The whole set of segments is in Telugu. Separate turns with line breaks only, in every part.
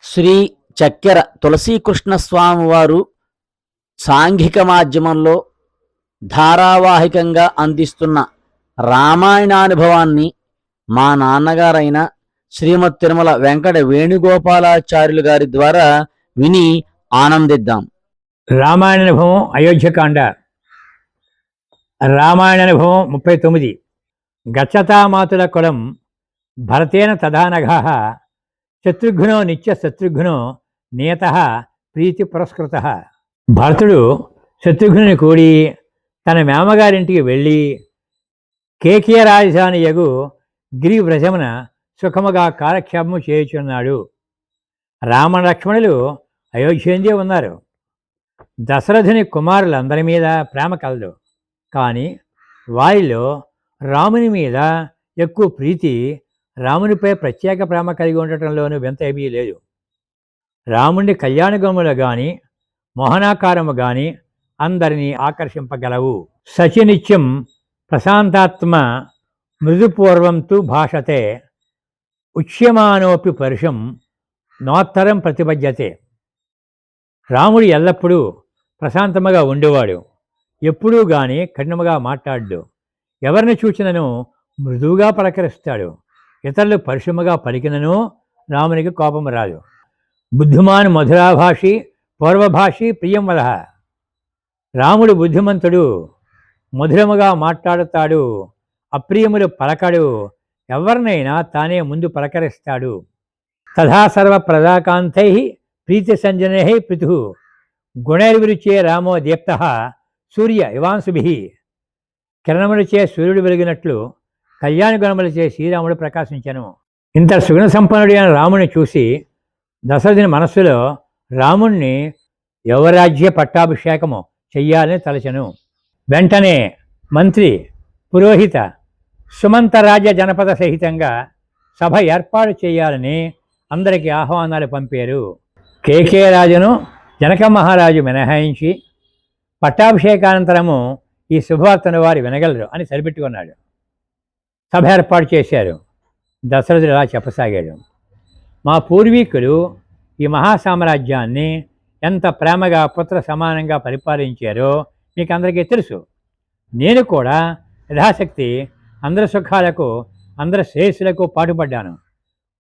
శ్రీ చక్కెర తులసీకృష్ణస్వామివారు సాంఘిక మాధ్యమంలో ధారావాహికంగా అందిస్తున్న రామాయణానుభవాన్ని మా నాన్నగారైన శ్రీమతి తిరుమల వెంకట వేణుగోపాలాచార్యులు గారి ద్వారా విని ఆనందిద్దాం.
రామాయణానుభవం అయోధ్యకాండ. రామాయణానుభవం 39. గచ్చతామాతుల కులం భరతేన తదానఘ శత్రుఘ్నో నిత్య శత్రుఘ్నో నియత ప్రీతి పురస్కృత. భరతుడు శత్రుఘ్నుని కూడి తన మేమగారింటికి వెళ్ళి కేకీయ రాజధాని యగు గిరివ్రజమున సుఖముగా కాలక్షేమము చేయుచున్నాడు. రామలక్ష్మణులు అయోధ్యందే ఉన్నారు. దశరథుని కుమారులందరి మీద ప్రేమ కలదు, కానీ వారిలో రాముని మీద ఎక్కువ ప్రీతి, రామునిపై ప్రత్యేక ప్రేమ కలిగి ఉండటంలోనూ వింత ఏమీ లేదు. రాముని కళ్యాణగములు కానీ మోహనాకారము కానీ అందరినీ ఆకర్షింపగలవు. సచినిత్యం ప్రశాంతాత్మ మృదుపూర్వం తు భాషతే ఉచ్యమానోపి పరుషం నోత్తరం ప్రతిపద్యతే. రాముడు ఎల్లప్పుడూ ప్రశాంతముగా ఉండేవాడు, ఎప్పుడూ కానీ కఠినముగా మాట్లాడు, ఎవరిని చూచినను మృదువుగా పలకరిస్తాడు. ఇతరులు పరుషముగా పలికినను రామునికి కోపము రాదు. బుద్ధిమాన్ మధురాభాషి పూర్వభాషి ప్రియం వద. రాముడు బుద్ధిమంతుడు, మధురముగా మాట్లాడుతాడు, అప్రియములు పలకడు, ఎవరినైనా తానే ముందు పలకరిస్తాడు. తథా సర్వ ప్రదాకాంతై ప్రీతి సంజనై పితు గుణైర్విరుచే రామో దీప్త సూర్య ఇవాంశుభి. కిరణములచే సూర్యుడు వెలిగినట్లు కళ్యాణ గుణములచే శ్రీరాముడు ప్రకాశించెను. ఇంత సుగుణ సంపన్నుడు అయిన రాముని చూసి దశరథుని మనస్సులో రాముణ్ణి యువరాజ్య పట్టాభిషేకము చెయ్యాలని తలచెను. వెంటనే మంత్రి, పురోహిత, సుమంతరాజ్య జనపద సహితంగా సభ ఏర్పాటు చేయాలని అందరికీ ఆహ్వానాలు పంపారు. కేకేరాజును జనక మహారాజు మినహాయించి పట్టాభిషేకానంతరము ఈ శుభవార్తను వారు వినగలరు అని సరిపెట్టుకున్నాడు. సభ ఏర్పాటు చేశారు. దశరథుడు ఇలా చెప్పసాగాడు: మా పూర్వీకులు ఈ మహాసామ్రాజ్యాన్ని ఎంత ప్రేమగా పుత్ర సమానంగా పరిపాలించారో మీకు అందరికీ తెలుసు. నేను కూడా యథాశక్తి అందరి సుఖాలకు అందరి శ్రేయస్సులకు పాటుపడ్డాను.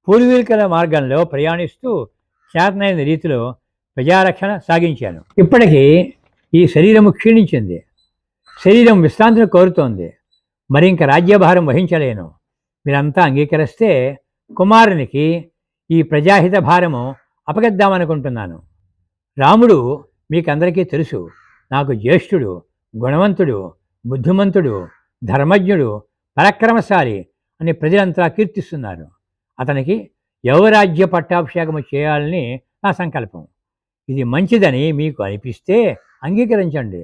పూర్వీకుల మార్గంలో ప్రయాణిస్తూ చేతనైన రీతిలో ప్రజారక్షణ సాగించాను. ఇప్పటికీ ఈ శరీరము క్షీణించింది, శరీరం విశ్రాంతిని కోరుతోంది, మరి ఇంక రాజ్యభారం వహించలేను. మీరంతా అంగీకరిస్తే కుమారునికి ఈ ప్రజాహిత భారము అప్పగిద్దామనుకుంటున్నాను. రాముడు మీకందరికీ తెలుసు, నాకు జ్యేష్ఠుడు, గుణవంతుడు, బుద్ధిమంతుడు, ధర్మజ్ఞుడు, పరాక్రమశాలి అని ప్రజలంతా కీర్తిస్తున్నారు. అతనికి యువరాజ్య పట్టాభిషేకము చేయాలని నా సంకల్పం. ఇది మంచిదని మీకు అనిపిస్తే అంగీకరించండి,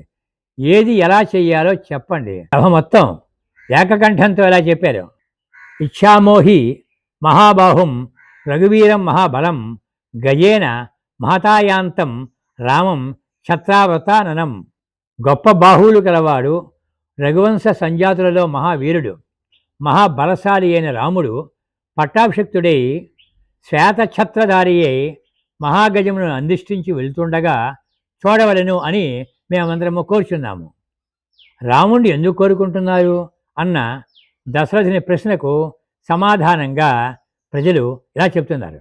ఏది ఎలా చెయ్యాలో చెప్పండి. సభ మొత్తం ఏకకంఠంతో ఎలా చెప్పారు: ఇచ్ఛామోహి మహాబాహుం రఘువీరం మహాబలం గజేన మహతాయాంతం రామం ఛత్రావతాననం. గొప్ప బాహువులు గలవాడు, రఘువంశ సంజాతులలో మహావీరుడు, మహాబలశాలి అయిన రాముడు పట్టాభిషక్తుడై శ్వేతఛత్రధారి అయి మహాగజమును అందిష్టించి వెళ్తుండగా చూడవలెను అని మేమందరము కోరుచున్నాము. రాముడిని ఎందుకు కోరుకుంటున్నారు అన్న దశరథుని ప్రశ్నకు సమాధానంగా ప్రజలు ఇలా చెప్తున్నారు: